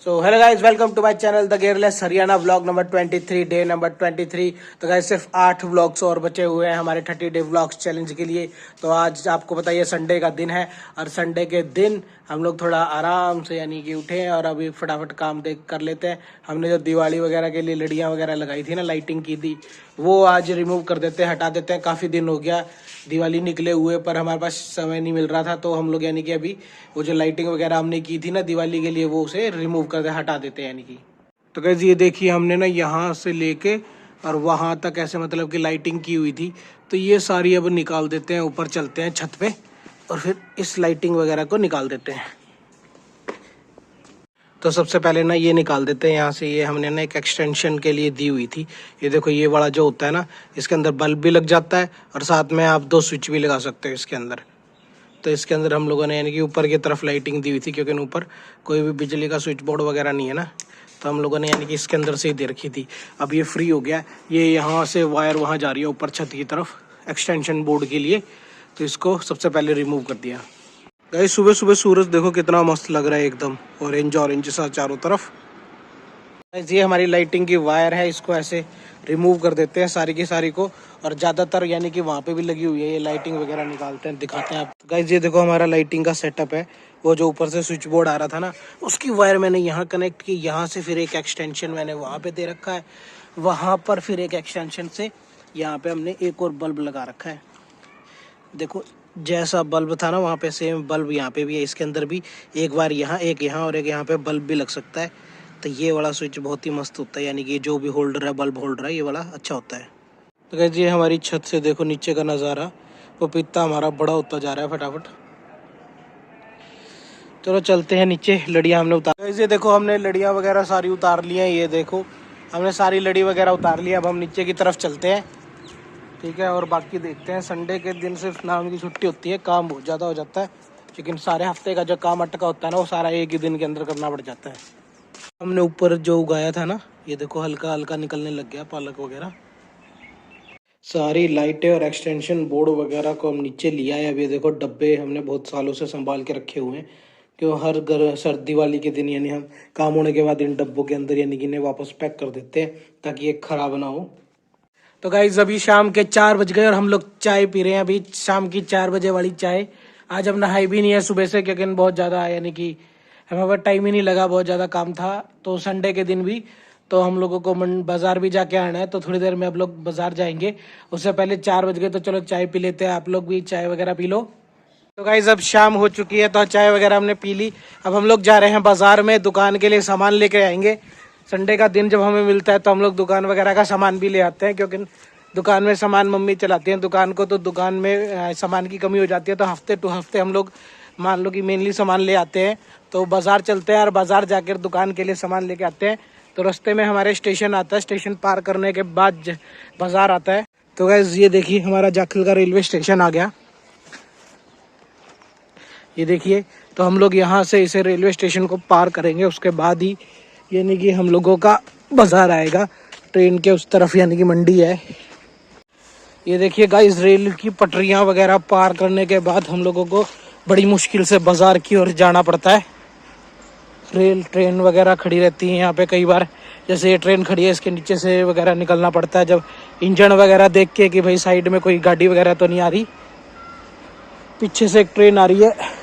So hello guys, welcome to my channel the gearless Haryana vlog number 23, day number 23। तो guys सिर्फ 8 vlogs और बचे हुए हैं हमारे 30 डे व्लॉग्स चैलेंज के लिए। तो आज आपको पता है संडे का दिन है और संडे के दिन हम लोग थोड़ा आराम से यानी कि उठे हैं और अभी फटाफट काम देख कर लेते हैं। हमने जो दिवाली वगैरह के लिए लड़ियाँ वगैरह लगाई थी ना, लाइटिंग की थी, वो आज रिमूव कर देते हैं, हटा देते हैं। काफ़ी दिन हो गया दिवाली निकले हुए पर हमारे पास समय नहीं मिल रहा था, तो हम लोग यानी कि अभी वो जो लाइटिंग वगैरह हमने की थी ना दिवाली के लिए, वो उसे रिमूव कर दे, हटा देते हैं यानी कि। तो कैसे ये देखिए, हमने ना यहाँ से लेके और वहाँ तक ऐसे मतलब कि लाइटिंग की हुई थी, तो ये सारी अब निकाल देते हैं। ऊपर चलते हैं छत पे और फिर इस लाइटिंग वगैरह को निकाल देते हैं। तो सबसे पहले ना ये निकाल देते हैं यहाँ से। ये हमने ना एक एक्सटेंशन के लिए दी हुई थी। ये देखो, ये वाला जो होता है ना, इसके अंदर बल्ब भी लग जाता है और साथ में आप 2 स्विच भी लगा सकते हो इसके अंदर। तो इसके अंदर हम लोगों ने यानी कि ऊपर की तरफ लाइटिंग दी हुई थी, क्योंकि ऊपर कोई भी बिजली का स्विच बोर्ड वगैरह नहीं है ना, तो हम लोगों ने यानी कि इसके अंदर से ही दे रखी थी। अब ये फ्री हो गया, ये यहाँ से वायर वहाँ जा रही है ऊपर छत की तरफ एक्सटेंशन बोर्ड के लिए, तो इसको सबसे पहले रिमूव कर दिया। गाइस सुबह सुबह सूरज देखो कितना मस्त लग रहा है, एकदम ऑरेंज ऑरेंज सा चारों तरफ। गाइस ये हमारी लाइटिंग की वायर है, इसको ऐसे रिमूव कर देते हैं सारी की सारी को। और ज़्यादातर यानी कि वहाँ पे भी लगी हुई है, ये लाइटिंग वगैरह निकालते हैं, दिखाते हैं आप। गाइस ये देखो हमारा लाइटिंग का सेटअप है। वो जो ऊपर से स्विच बोर्ड आ रहा था ना, उसकी वायर मैंने यहाँ कनेक्ट की, यहाँ से फिर एक एक्सटेंशन मैंने वहाँ पे दे रखा है, वहाँ पर फिर एक एक्सटेंशन से यहाँ पे हमने एक और बल्ब लगा रखा है। देखो जैसा बल्ब था ना वहाँ पे, सेम बल्ब यहाँ पे भी है। इसके अंदर भी एक बार यहाँ, एक यहाँ और एक यहाँ पे बल्ब भी लग सकता है। तो ये वाला स्विच बहुत ही मस्त होता है, यानी कि जो भी होल्डर है, बल्ब होल्डर है, ये वाला अच्छा होता है। तो गाइस ये हमारी छत से देखो नीचे का नज़ारा, पपीता हमारा बड़ा होता जा रहा है फटाफट। चलो चलते हैं नीचे, लड़ियाँ हमने उतार। गाइस ये देखो हमने लड़ियाँ वगैरह सारी उतार ली हैं। ये देखो हमने सारी लड़ी वगैरह उतार ली। अब हम नीचे की तरफ चलते हैं, ठीक है। और बाकी देखते हैं, संडे के दिन सिर्फ नाम की छुट्टी होती है, काम बहुत ज़्यादा हो जाता है, लेकिन सारे हफ्ते का जो काम अटका होता है ना, वो सारा एक ही दिन के अंदर करना पड़ जाता है। हमने ऊपर जो उगाया था ना, ये देखो हल्का हल्का निकलने लग गया, पालक वगैरह। सारी लाइटें और एक्सटेंशन बोर्ड वगैरह को हम नीचे लिया है। अब ये देखो डब्बे हमने बहुत सालों से संभाल के रखे हुए हैं, क्यों हर घर सर्दी वाली के दिन यानी हम काम होने के बाद इन डब्बों के अंदर यानी कि इन्हें वापस पैक कर देते हैं, ताकि ये खराब ना हो। तो गाइज अभी शाम के 4 बज गए और हम लोग चाय पी रहे हैं, अभी शाम की 4 बजे वाली चाय। आज हम नहाई भी नहीं है सुबह से, क्योंकि बहुत ज़्यादा यानी कि हमें पर टाइम ही नहीं लगा, बहुत ज़्यादा काम था। तो संडे के दिन भी तो हम लोगों को बाज़ार भी जाके आना है, तो थोड़ी देर में आप लोग बाज़ार जाएंगे। उससे पहले 4 बज गए, तो चलो चाय पी लेते हैं, आप लोग भी चाय वगैरह पी लो। तो गाइज अब शाम हो चुकी है, तो चाय वगैरह हमने पी ली। अब हम लोग जा रहे हैं बाज़ार में, दुकान के लिए सामान लेके आएंगे। संडे का दिन जब हमें मिलता है तो हम लोग दुकान वगैरह का सामान भी ले आते हैं, क्योंकि दुकान में सामान मम्मी चलाती हैं दुकान को, तो दुकान में सामान की कमी हो जाती है। तो हफ्ते टू हफ्ते हम लोग मान लो कि मेनली सामान ले आते हैं। तो बाज़ार चलते हैं और बाज़ार जाकर दुकान के लिए सामान लेके आते हैं। तो रास्ते में हमारे स्टेशन आता है, स्टेशन पार करने के बाद बाज़ार आता है। तो गाइस ये देखिए हमारा जाखल का रेलवे स्टेशन आ गया, ये देखिए। तो हम लोग यहाँ से इसे रेलवे स्टेशन को पार करेंगे, उसके बाद ही यानी कि हम लोगों का बाज़ार आएगा। ट्रेन के उस तरफ यानी कि मंडी है। ये देखिए गाइस, रेल की पटरियाँ वगैरह पार करने के बाद हम लोगों को बड़ी मुश्किल से बाज़ार की ओर जाना पड़ता है। रेल ट्रेन वगैरह खड़ी रहती है यहाँ पे कई बार, जैसे ये ट्रेन खड़ी है, इसके नीचे से वगैरह निकलना पड़ता है, जब इंजन वगैरह देख के कि भाई साइड में कोई गाड़ी वगैरह तो नहीं आ रही। पीछे से एक ट्रेन आ रही है,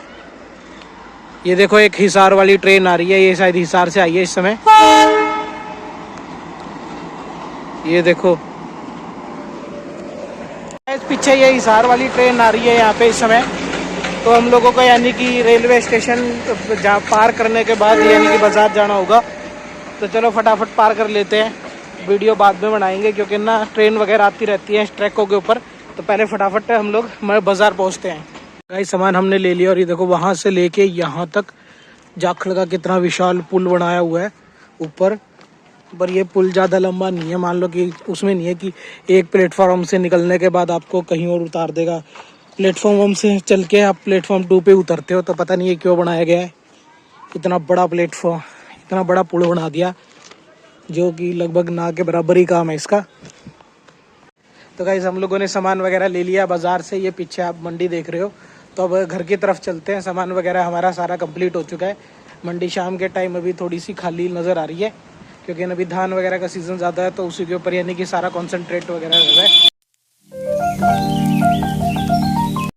ये देखो एक हिसार वाली ट्रेन आ रही है, ये शायद हिसार से आई है इस समय। ये देखो पीछे ये हिसार वाली ट्रेन आ रही है यहाँ पे इस समय। तो हम लोगों को यानी कि रेलवे स्टेशन जहाँ पार करने के बाद यानी कि बाज़ार जाना होगा। तो चलो फटाफट पार कर लेते हैं, वीडियो बाद में बनाएंगे, क्योंकि ना ट्रेन वगैरह आती रहती है ट्रैकों के ऊपर। तो पहले फटाफट हम लोग बाज़ार पहुँचते हैं। कई सामान हमने ले लिया, और ये देखो वहाँ से लेके यहाँ तक जाखल का कितना विशाल पुल बनाया हुआ है ऊपर। पर ये पुल ज़्यादा लंबा नहीं है, मान लो कि उसमें नहीं है कि एक प्लेटफॉर्म से निकलने के बाद आपको कहीं और उतार देगा। प्लेटफॉर्म से चल के आप प्लेटफॉर्म 2 पे उतरते हो, तो पता नहीं है क्यों बनाया गया है इतना बड़ा प्लेटफॉर्म, इतना बड़ा पुल बना दिया, जो कि लगभग ना के बराबर ही काम है इसका। तो गाइस हम लोगों ने सामान वगैरह ले लिया बाज़ार से, ये पीछे आप मंडी देख रहे हो। तो अब घर की तरफ चलते हैं, सामान वगैरह हमारा सारा कंप्लीट हो चुका है। मंडी शाम के टाइम अभी थोड़ी सी खाली नज़र आ रही है, क्योंकि अभी धान वगैरह का सीज़न ज़्यादा है, तो उसी के ऊपर यानी कि सारा कॉन्सेंट्रेट वगैरह हो रहा है।